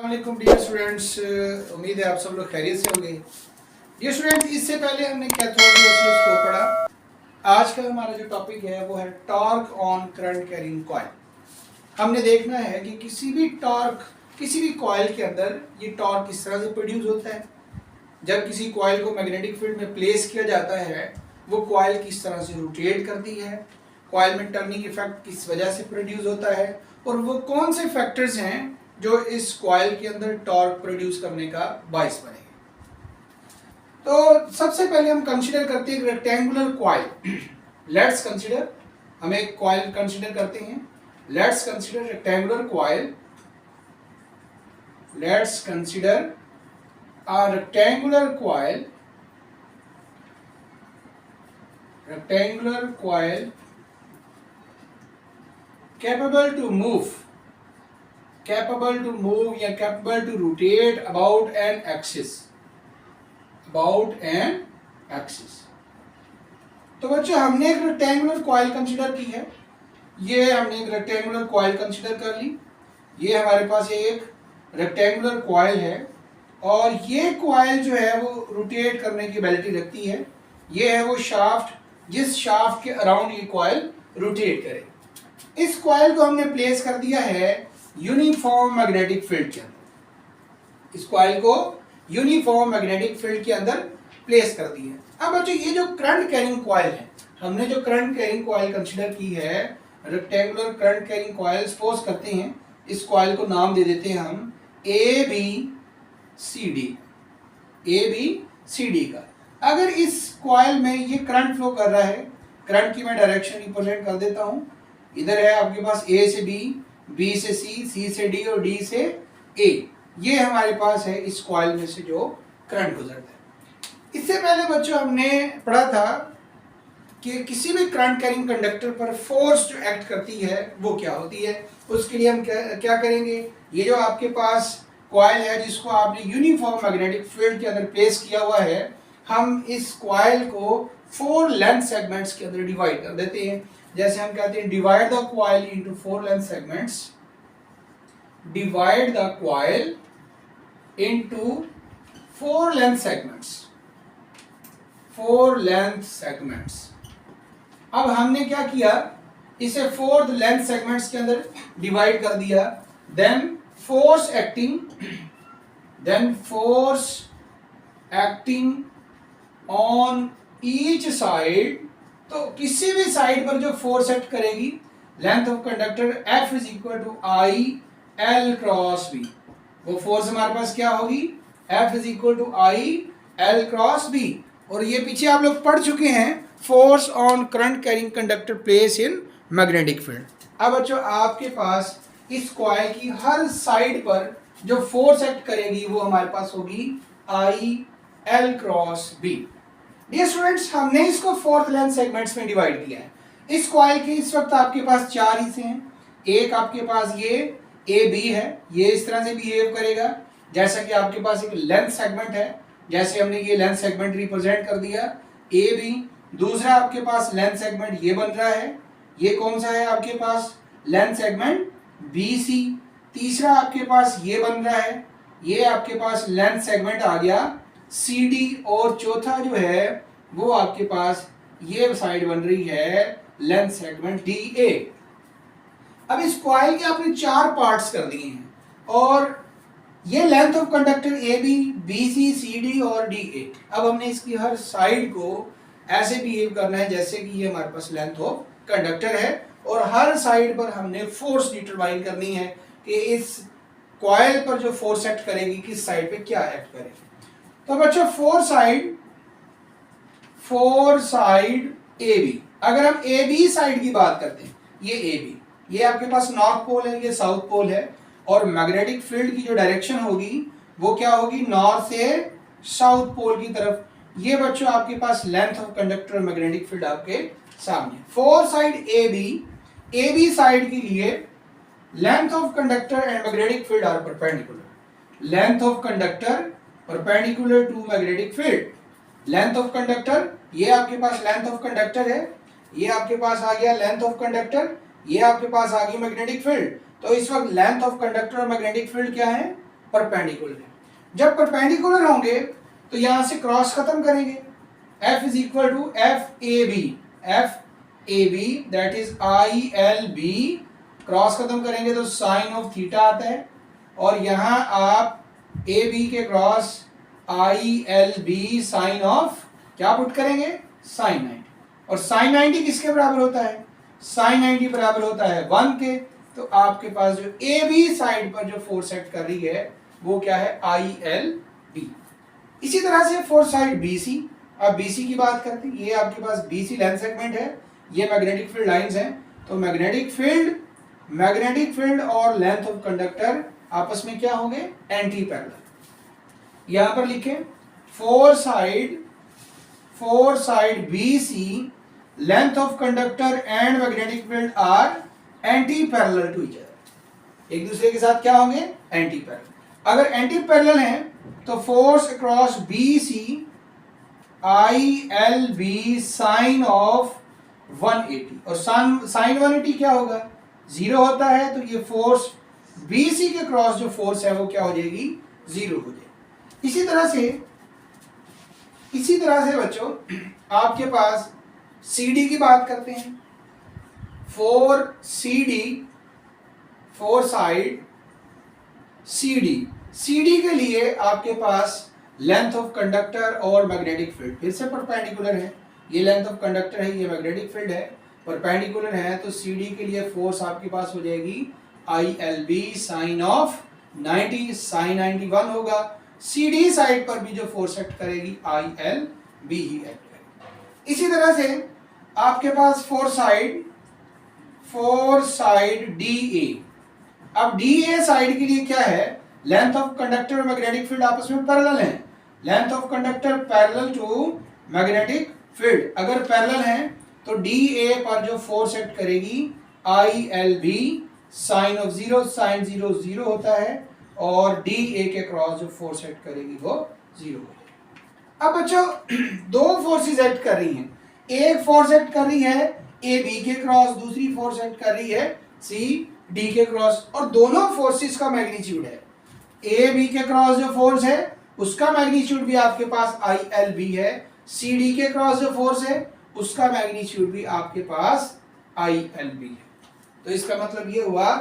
वालेकुम dear students, उम्मीद है आप सब लोग खैरियत से होंगे। डियर स्टूडेंट्स, इससे पहले हमने कैथोड ऑसिलोस्कोप पढ़ा। आज का हमारा जो टॉपिक है वो है torque on current carrying coil. हमने देखना है कि किसी भी कॉइल के अंदर ये टॉर्क किस तरह से प्रोड्यूस होता है। जब किसी कॉइल को मैग्नेटिक फील्ड में प्लेस किया जाता है, वो कॉइल किस तरह से रोटेट करती है, कॉइल में टर्निंग इफेक्ट किस वजह से प्रोड्यूस होता है, और वो कौन से फैक्टर्स हैं जो इस कॉइल के अंदर टॉर्क प्रोड्यूस करने का बायस बनेंगे। तो सबसे पहले हम कंसीडर करते हैं रेक्टेंगुलर कॉइल। लेट्स कंसीडर, हम एक कॉइल कंसीडर करते हैं। Let's consider rectangular coil. Let's consider a rectangular coil capable to move या capable to rotate about an axis। तो बच्चों, हमने एक रेक्टेंगुलर कॉइल कंसीडर की है। ये हमने एक रेक्टेंगुलर कॉइल कंसीडर कर ली। ये हमारे पास एक रेक्टेंगुलर कॉइल है और ये कॉइल जो है वो रोटेट करने की एबिलिटी रखती है। ये है वो शाफ्ट, जिस शाफ्ट के अराउंड ये कॉइल रोटेट करे। इस कॉइल को हमने प्लेस कर दिया है यूनिफॉर्म मैग्नेटिक फील्ड के अंदर। इस कॉइल को यूनिफॉर्म मैग्नेटिक फील्ड के अंदर प्लेस कर दिया है। अब बच्चों, ये जो करंट कैरिंग कॉइल है, हमने जो करंट कैरिंग कॉइल कंसीडर की है, rectangular current carrying coil, suppose करते हैं इस कॉइल को नाम दे देते हैं हम ए बी सी डी का। अगर इस कॉइल में ये करंट फ्लो कर रहा है, करंट की मैं डायरेक्शन रिप्रेजेंट कर देता हूं। इधर है आपके पास ए से बी, बी से सी, सी से डी और डी से ए। ये हमारे पास है इस कॉइल में से जो करंट गुजरता है। इससे पहले बच्चों हमने पढ़ा था कि किसी भी करंट कैरिंग कंडक्टर पर फोर्स जो एक्ट करती है वो क्या होती है। उसके लिए हम क्या करेंगे, ये जो आपके पास कॉइल है जिसको आपने यूनिफॉर्म मैग्नेटिक फील्ड के अंदर प्लेस किया हुआ है, हम इस कॉइल को 4 लेंथ सेगमेंट्स के अंदर डिवाइड कर देते हैं। जैसे हम कहते हैं divide the coil into 4 length segments. Divide the coil into 4 length segments. 4 length segments. अब हमने क्या किया, इसे 4 लेंथ सेगमेंट्स के अंदर डिवाइड कर दिया। Then force acting on each side। तो किसी भी साइड पर जो फोर्स एक्ट करेगी, length of conductor F is equal to I L cross B. वो फोर्स हमारे पास क्या होगी, F is equal to I L cross B. और ये पीछे आप लोग पढ़ चुके हैं, force on current carrying conductor place in magnetic field. अब बच्चों, आपके पास इस कॉइल की हर साइड पर जो फोर्स एक्ट करेगी वो हमारे पास होगी I L cross B. Dear students, हमने इसको 4 लेंथ सेगमेंट्स में डिवाइड किया है। इस कॉइल के इस वक्त आपके पास 4 हिस्से हैं। एक आपके पास ये ए बी है, ये इस तरह से बिहेव करेगा जैसा कि आपके पास एक लेंथ सेगमेंट है। जैसे हमने ये लेंथ सेगमेंट रिप्रेजेंट कर दिया ए बी। दूसरा आपके पास लेंथ सेगमेंट ये बन रहा है, ये कौन सा है आपके पास, लेंथ सेगमेंट बी सी। तीसरा आपके पास ये बन रहा है, ये आपके पास लेंथ सेगमेंट आ गया सी डी। और चौथा जो है वो आपके पास ये साइड बन रही है लेंथ सेगमेंट डी ए। अब इस कॉइल के आपने 4 पार्ट्स कर दिए हैं और ये length of conductor A B C C D और डी ए। अब हमने इसकी हर साइड को ऐसे बिहेव करना है जैसे कि ये हमारे पास लेंथ ऑफ कंडक्टर है, और हर साइड पर हमने फोर्स डिटरमाइन करनी है कि इस कॉइल पर जो फोर्स एक्ट करेगी किस साइड पे क्या एक्ट करेगी। तो बच्चों, 4 साइड ए बी। अगर हम ए बी साइड की बात करते हैं, ये ए बी, ये आपके पास नॉर्थ पोल है, ये साउथ पोल है, और मैग्नेटिक फील्ड की जो डायरेक्शन होगी वो क्या होगी, नॉर्थ से साउथ पोल की तरफ। ये बच्चों आपके पास length of conductor magnetic field आपके सामने। 4 साइड ए बी साइड के लिए length of conductor and magnetic field are perpendicular. Length of conductor perpendicular to magnetic field. Length of conductor, ये आपके पास लेंथ ऑफ कंडक्टर है, ये आपके पास आ गया लेंथ ऑफ कंडक्टर, ये आपके पास आ गई मैग्नेटिक फील्ड। तो इस वक्त लेंथ ऑफ कंडक्टर और मैग्नेटिक फील्ड क्या है, परपेंडिकुलर है। जब परपेंडिकुलर होंगे तो यहां से क्रॉस खत्म करेंगे, F is equal to F A B that is I L B, cross खत्म करेंगे तो साइन ऑफ थीटा आता है, और यहां आप ए बी के cross I L B sine of क्या पुट करेंगे, साइन 90, और साइन 90 किसके बराबर होता है, साइन 90 बराबर होता है 1 के। तो आपके पास जो ए बी साइड पर जो फोर्स एक्ट कर रही है वो क्या है, आई एल बी। इसी तरह से फोर्स साइड बी सी, अब बी सी की बात करते हैं, ये आपके पास बी सी लेंथ सेगमेंट है, ये मैग्नेटिक फील्ड लाइंस हैं, तो मैग्नेटिक फील्ड और लेंथ ऑफ कंडक्टर आपस में क्या होंगे, एंटी पैरेलल। यहां पर लिखें for side B C length of conductor and magnetic field are anti parallel to each other, एक दूसरे के साथ क्या होंगे, एंटी पैरेलल। अगर एंटी पैरेलल हैं तो force across B C I L B sine of 180, और साइन 180 क्या होगा, 0 होता है, तो ये फोर्स बी सी के क्रॉस जो फोर्स है वो क्या हो जाएगी, 0 हो जाएगी। इसी तरह से बच्चों आपके पास सी डी की बात करते हैं, फोर साइड सी डी के लिए आपके पास लेंथ ऑफ कंडक्टर और मैग्नेटिक फील्ड फिर से परपेंडिकुलर है, ये लेंथ ऑफ कंडक्टर है, ये मैग्नेटिक फील्ड है, परपेंडिकुलर है, तो सी डी के लिए फोर्स आपके पास हो जाएगी I L B sine of 90, sine 91 होगा। सी डी साइड पर भी जो फोर्स एक्ट करेगी आई एल बी ही एक्ट करेगी। इसी तरह से आपके पास फोर साइड डी ए, अब डी ए साइड के लिए क्या है, लेंथ ऑफ कंडक्टर और मैग्नेटिक फील्ड आपस में पैरेलल हैं, length of conductor parallel to magnetic field, अगर पैरेलल हैं तो डी ए पर जो फोर्स एक्ट करेगी I L B sine of 0, sine 0 0 होता है, और डी ए के क्रॉस जो फोर्स एक्ट करेगी वो 0 हो जाएगी। अब बच्चों दो फोर्सेस एक्ट कर रही हैं, एक फोर्स एक्ट कर रही है ए बी के क्रॉस, दूसरी फोर्स एक्ट कर रही है सी डी के क्रॉस, और दोनों फोर्सेस का मैग्नीट्यूड है, ए बी के क्रॉस जो फोर्स है उसका मैग्नीट्यूड भी आपके पास आई एल बी है, सी डी के क्रॉस जो फोर्स है उसका मैग्नीट्यूड भी आपके पास आई एल बी है। तो इसका मतलब ये हुआ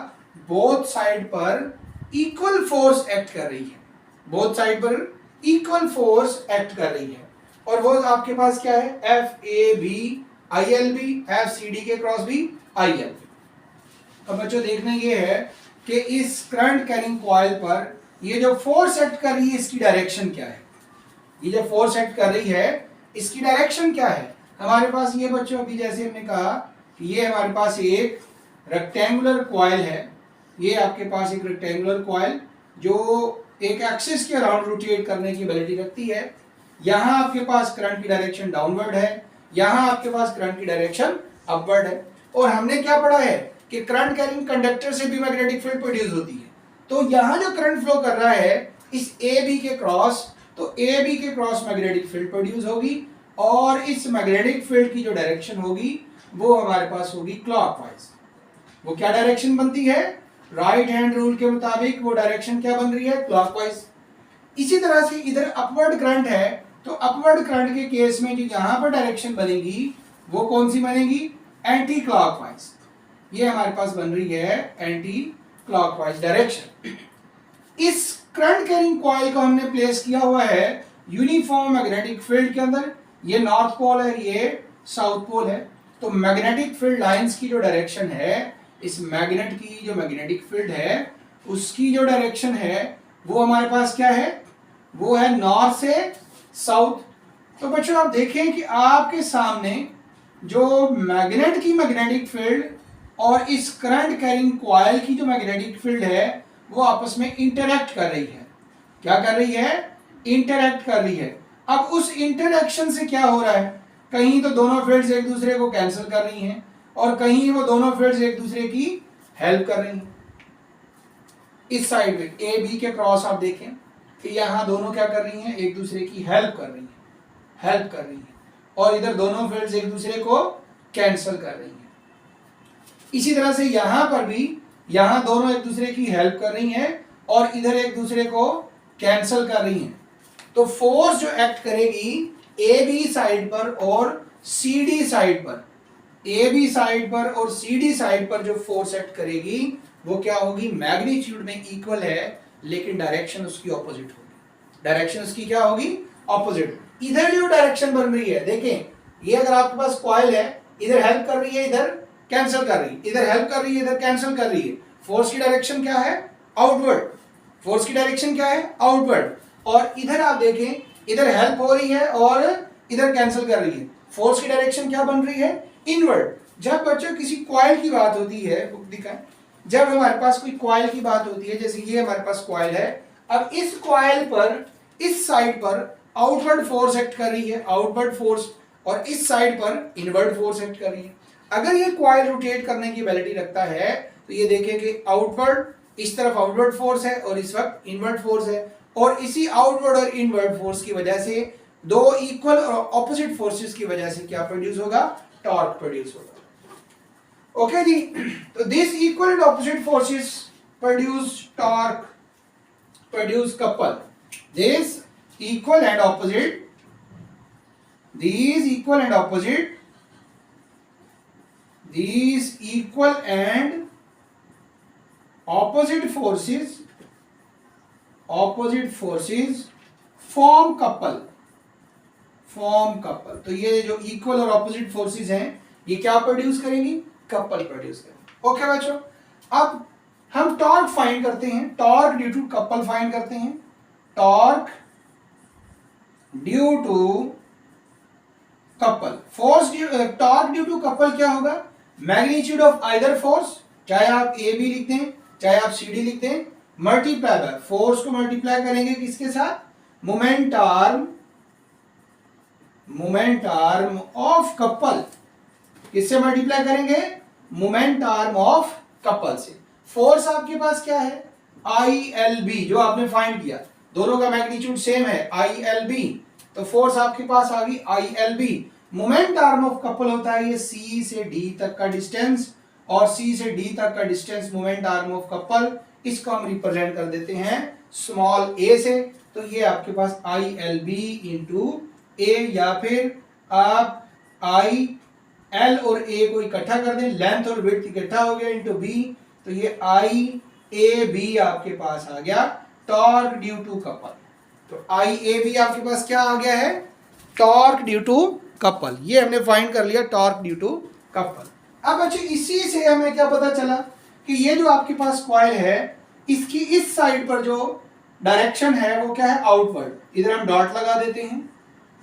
बोथ साइड पर इक्वल फोर्स एक्ट कर रही है, बोथ साइड पर इक्वल फोर्स एक्ट कर रही है, और वो आपके पास क्या है, F A B I L B, F C D के क्रॉस भी आई एल बी। अब बच्चों देखना ये है कि इस करंट कैरिंग कॉइल पर ये जो फोर्स एक्ट कर रही है इसकी डायरेक्शन क्या है, ये जो फोर्स एक्ट कर रही है इसकी डायरेक्शन क्या है। हमारे पास ये बच्चों अभी जैसे हमने कहा कि ये हमारे पास एक रेक्टेंगुलर कॉइल है, ये आपके पास एक रेक्टेंगुलर कॉइल जो एक एक्सिस के अराउंड रोटेट करने की एबिलिटी रखती है। यहाँ आपके पास करंट की डायरेक्शन डाउनवर्ड है, यहाँ आपके पास करंट की डायरेक्शन अपवर्ड है, और हमने क्या पढ़ा है कि करंट कैरिंग कंडक्टर से भी मैग्नेटिक फील्ड प्रोड्यूस होती है। तो यहाँ जो करंट फ्लो कर रहा है इस ए बी के क्रॉस, तो ए बी के क्रॉस मैग्नेटिक फील्ड प्रोड्यूस होगी, और इस मैग्नेटिक फील्ड की जो डायरेक्शन होगी वो हमारे पास होगी क्लॉकवाइज। वो क्या डायरेक्शन बनती है, राइट हैंड रूल के मुताबिक वो डायरेक्शन क्या बन रही है, क्लॉकवाइज। इसी तरह से इधर अपवर्ड करंट है, तो अपवर्ड करंट के केस में जो यहाँ पर डायरेक्शन बनेगी वो कौन सी बनेगी, एंटी क्लॉकवाइज। ये हमारे पास बन रही है एंटी क्लॉकवाइज डायरेक्शन। इस करंट कैरिंग कॉइल को हमने प्लेस किया हुआ है यूनिफॉर्म मैग्नेटिक फील्ड के अंदर, ये नॉर्थ पोल है, ये साउथ पोल है। तो मैग्नेटिक फील्ड लाइंस की जो डायरेक्शन है, इस मैग्नेट की जो मैग्नेटिक फील्ड है उसकी जो डायरेक्शन है वो हमारे पास क्या है, वो है नॉर्थ से साउथ। तो बच्चों आप देखें कि आपके सामने जो मैग्नेट की मैग्नेटिक फील्ड और इस करंट कैरिंग कॉइल की जो मैग्नेटिक फील्ड है वो आपस में इंटरैक्ट कर रही है। क्या कर रही है, इंटरैक्ट कर रही है। अब उस इंटरैक्शन से क्या हो रहा है, कहीं तो दोनों फील्ड्स एक दूसरे को कैंसिल कर रही हैं, और कहीं वो दोनों फील्ड्स एक दूसरे की हेल्प कर रही हैं। इस साइड में ए बी के क्रॉस आप देखें कि यहाँ दोनों क्या कर रही हैं, एक दूसरे की हेल्प कर रही हैं, और इधर दोनों फील्ड्स एक दूसरे को कैंसिल कर रही हैं। इसी तरह से यहाँ पर भी, यहाँ दोनों एक दूसरे की हेल्प कर रही हैं, और इधर एक दूसरे को कैंसल कर रही हैं, तो फोर्स जो एक्ट करेगी ए बी साइड पर और सी डी साइड पर, ए बी साइड पर और सी डी साइड पर जो फोर्स एक्ट करेगी वो क्या होगी, मैग्नीट्यूड में इक्वल है लेकिन डायरेक्शन उसकी ऑपोजिट होगी। डायरेक्शन उसकी क्या होगी, ऑपोजिट। इधर जो डायरेक्शन बन रही है, देखें ये अगर आपके पास कॉइल है, इधर हेल्प कर रही है, इधर कैंसिल कर रही है, इधर हेल्प कर रही है, इधर कैंसिल कर रही है। फोर्स की डायरेक्शन क्या है, आउटवर्ड। फोर्स की डायरेक्शन क्या है, आउटवर्ड। और इधर आप देखें, इधर हेल्प हो रही है और इधर कैंसिल कर रही है। फोर्स की डायरेक्शन क्या बन रही है, इनवर्ड। जब बच्चों किसी कॉइल की बात होती है, बुक दिखाएं, जब हमारे पास कोई कॉइल की बात होती है, जैसे ये हमारे पास कॉइल है, अब इस कॉइल पर इस साइड पर आउटवर्ड फोर्स एक्ट कर रही है, आउटवर्ड फोर्स, और इस साइड पर इनवर्ड फोर्स एक्ट कर रही है। अगर ये कॉइल रोटेट करने की एबिलिटी रखता है तो ये देखें कि आउटवर्ड, इस तरफ आउटवर्ड फोर्स है और इस वक्त इनवर्ड फोर्स है, और इसी आउटवर्ड और इनवर्ड फोर्स की वजह से दो इक्वल और ऑपोजिट फोर्सेस की वजह से क्या प्रोड्यूस होगा, टॉर्क प्रोड्यूस होगा। ओके जी, तो this equal and opposite forces produce torque, produce couple. This equal and opposite, these equal and opposite, these equal and opposite forces form couple, form couple। तो ये जो इक्वल और opposite forces हैं ये क्या produce करेंगी, couple produce करेंगी। Okay बच्चों, अब हम टॉर्क फाइंड करते हैं, torque due to couple find करते हैं। Torque due to couple, force torque due to couple क्या होगा, मैग्नीट्यूड ऑफ आइदर फोर्स, चाहे आप ए बी लिखते हैं चाहे आप सी डी लिखते हैं, मल्टीप्लाई बाय, फोर्स को मल्टीप्लाई करेंगे किसके साथ, मोमेंट आर्म ऑफ कपल। किससे मल्टीप्लाई करेंगे, मोमेंट आर्म ऑफ कपल से। फोर्स आपके पास क्या है, आई एल बी, जो आपने फाइंड किया, दोनों का मैग्नीट्यूड सेम है, आई एल बी, तो फोर्स आपके पास आ गई I L B. Moment arm of couple होता है ये सी से डी तक का डिस्टेंस, और सी से डी तक का distance moment arm of couple, इसको हम रिप्रेजेंट कर देते हैं स्मॉल ए से। तो ये आपके पास आई एल बी इंटू ए, या फिर आप आई एल और ए को इकट्ठा कर दें, लेंथ और विड्थ इकट्ठा हो गया, इंटू बी, तो ये आई ए बी आपके पास आ गया टॉर्क ड्यू टू कपल। तो आई ए बी आपके पास क्या आ गया है, टॉर्क ड्यू टू कपल। ये हमने फाइंड कर लिया टॉर्क ड्यू टू कपल। अब अच्छा, इसी से हमें क्या पता चला कि ये जो आपके पास कॉइल है इसकी इस साइड पर जो डायरेक्शन है वो क्या है, आउटवर्ड। इधर हम डॉट लगा देते हैं,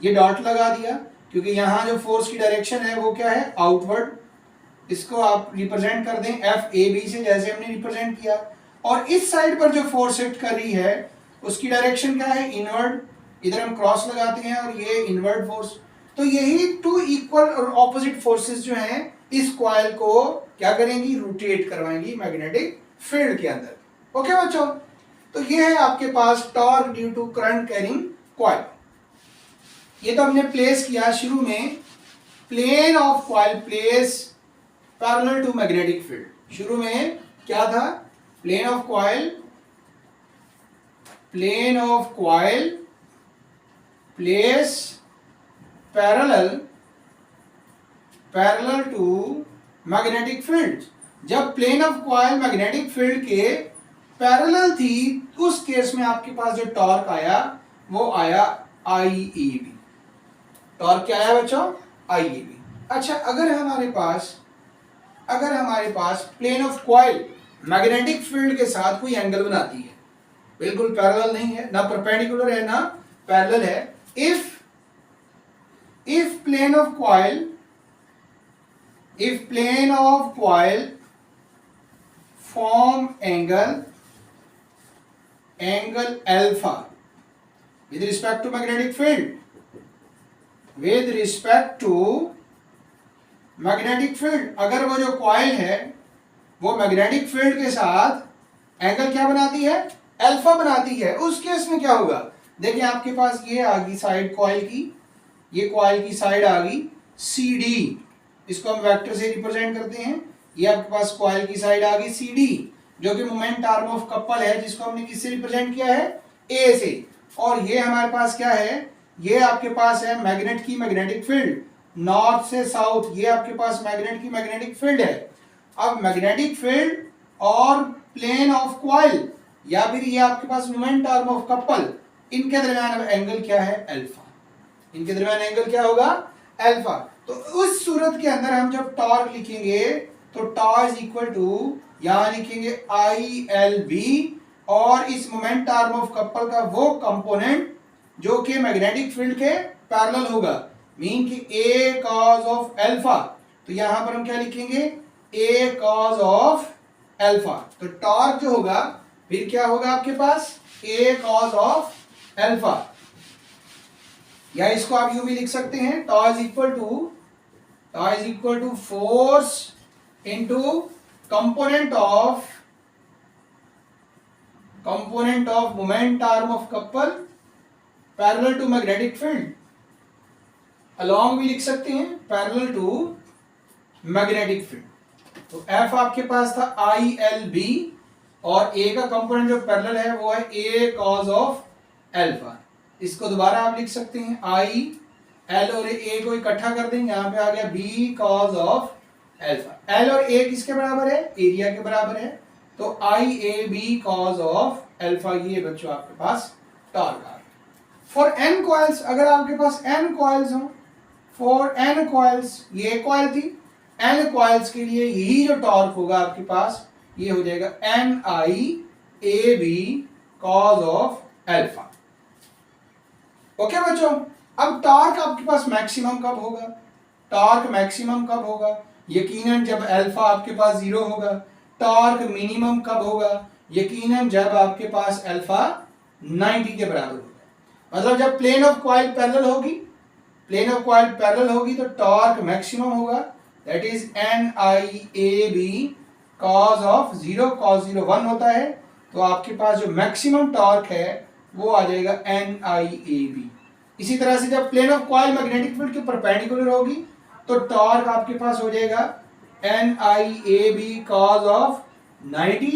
ये डॉट लगा दिया क्योंकि यहाँ जो फोर्स की डायरेक्शन है वो क्या है, आउटवर्ड। इसको आप रिप्रेजेंट कर दें एफ ए बी से, जैसे हमने रिप्रेजेंट किया। और इस साइड पर जो फोर्स एक्ट कर रही है उसकी डायरेक्शन क्या है, इनवर्ड। इधर हम क्रॉस लगाते हैं और ये इनवर्ड फोर्स। तो यही टू इक्वल और ऑपोजिट फोर्सेस जो हैं इस कॉइल को क्या करेंगी, रोटेट करवाएंगी मैग्नेटिक फील्ड के अंदर। ओके बच्चों, तो ये है आपके पास torque due to current carrying coil. ये तो हमने प्लेस किया शुरू में, plane of coil place parallel to magnetic field. शुरू में क्या था, plane of coil place parallel to magnetic field. जब plane of coil magnetic field के पैरेलल थी उस केस में आपके पास जो टॉर्क आया वो आया आई ए बी। टॉर्क क्या आया बच्चों, आई ए बी। अच्छा, अगर हमारे पास plane of coil magnetic field के साथ कोई एंगल बनाती है, बिल्कुल पैरेलल नहीं है, ना परपेंडिकुलर है ना पैरेलल है, if plane of coil form angle alpha with respect to magnetic field, अगर वो जो कॉइल है वो मैग्नेटिक फील्ड के साथ एंगल क्या बनाती है, अल्फा बनाती है, उस केस में क्या होगा, देखिए आपके पास ये आ गई साइड कॉइल की, ये कॉइल की साइड आ गई सी डी, इसको हम वेक्टर से रिप्रेजेंट करते हैं। ये आपके पास कॉइल की साइड आ गई सी डी, जो कि मोमेंट आर्म ऑफ कपल है, जिसको हमने किससे रिप्रेजेंट किया है, ए से। और ये हमारे पास क्या है, ये आपके पास है मैग्नेट की मैग्नेटिक फील्ड, नॉर्थ से साउथ ये आपके पास मैग्नेट की मैग्नेटिक फील्ड है। अब मैग्नेटिक फील्ड और प्लेन ऑफ कॉइल या फिर ये आपके पास मोमेंट आर्म ऑफ कपल, इनके दरमियान एंगल क्या है, अल्फा। इनके दरमियान एंगल क्या होगा, अल्फा। तो उस सूरत के अंदर हम जब टॉर्क लिखेंगे तो टॉ इज इक्वल टू, यहां लिखेंगे आई एल बी, और इस मोमेंट आर्म ऑफ कपल का वो कंपोनेंट जो कि मैग्नेटिक फील्ड के पैरेलल होगा, मीन कि ए कॉज ऑफ अल्फा। तो यहां पर हम क्या लिखेंगे, ए कॉज ऑफ अल्फा। तो टॉर्क जो होगा फिर क्या होगा आपके पास, ए कॉज ऑफ अल्फा, या इसको आप यूं भी लिख सकते हैं, tau is equal to force into component of moment arm of couple parallel to magnetic field, along भी लिख सकते हैं पैरेलल टू मैग्नेटिक फील्ड। तो एफ आपके पास था आई एल बी, और ए का कंपोनेंट जो पैरेलल है वो है ए कॉज ऑफ अल्फा। इसको दोबारा आप लिख सकते हैं, आई एल और ए को इकट्ठा कर देंगे, यहां पे आ गया B cos of alpha. L और ए किसके बराबर है, एरिया के बराबर है, तो I A B cos of alpha, ये बच्चों आपके पास टॉर्क आ गया। फॉर एन कॉइल्स, अगर आपके पास एन कॉइल्स हो, फॉर एन कॉइल्स, ये कॉइल थी, एन कॉइल्स के लिए यही जो टॉर्क होगा आपके पास, ये हो जाएगा N I A B cos of alpha. Okay बच्चों, अब टॉर्क आपके पास मैक्सिमम कब होगा, टॉर्क मैक्सिमम कब होगा, यकीनन जब अल्फा आपके पास 0 होगा। टॉर्क मिनिमम कब होगा, यकीनन जब आपके पास अल्फा 90 के बराबर होगा। मतलब जब प्लेन ऑफ कॉइल पैरेलल होगी, प्लेन ऑफ कॉइल पैरेलल होगी तो टॉर्क मैक्सिमम होगा, that is N I A B cos of 0, cos 0 1 होता है, तो आपके पास जो मैक्सिमम टॉर्क है वो आ जाएगा एन आई ए बी। इसी तरह से जब plane of coil magnetic field के परपेंडिकुलर होगी तो टॉर्क आपके पास हो जाएगा N I A B cos of 90।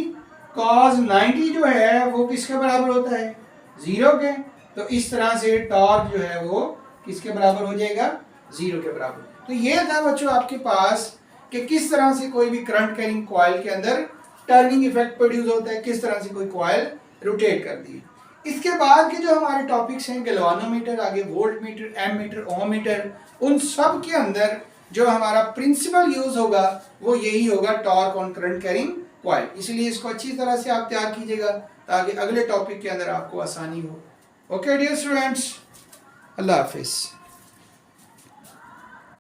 Cos 90 जो है वो किसके बराबर होता है, 0 के। तो इस तरह से टॉर्क जो है वो किसके बराबर हो जाएगा, 0 के बराबर। तो ये था बच्चों आपके पास कि किस तरह से कोई भी करंट कैरिंग कॉइल के अंदर टर्निंग इफेक्ट प्रोड्यूस होता है, किस तरह से कोई कॉइल रोटेट करती है। इसके बाद के जो हमारे टॉपिक्स हैं, गैल्वानोमीटर, आगे वोल्ट मीटर, एम मीटर, ओम मीटर, उन सब के अंदर जो हमारा प्रिंसिपल यूज होगा वो यही होगा, torque on current carrying coil. इसलिए इसको अच्छी तरह से आप तैयार कीजिएगा ताकि अगले टॉपिक के अंदर आपको आसानी हो। ओके डियर स्टूडेंट्स, अल्लाह हाफिज।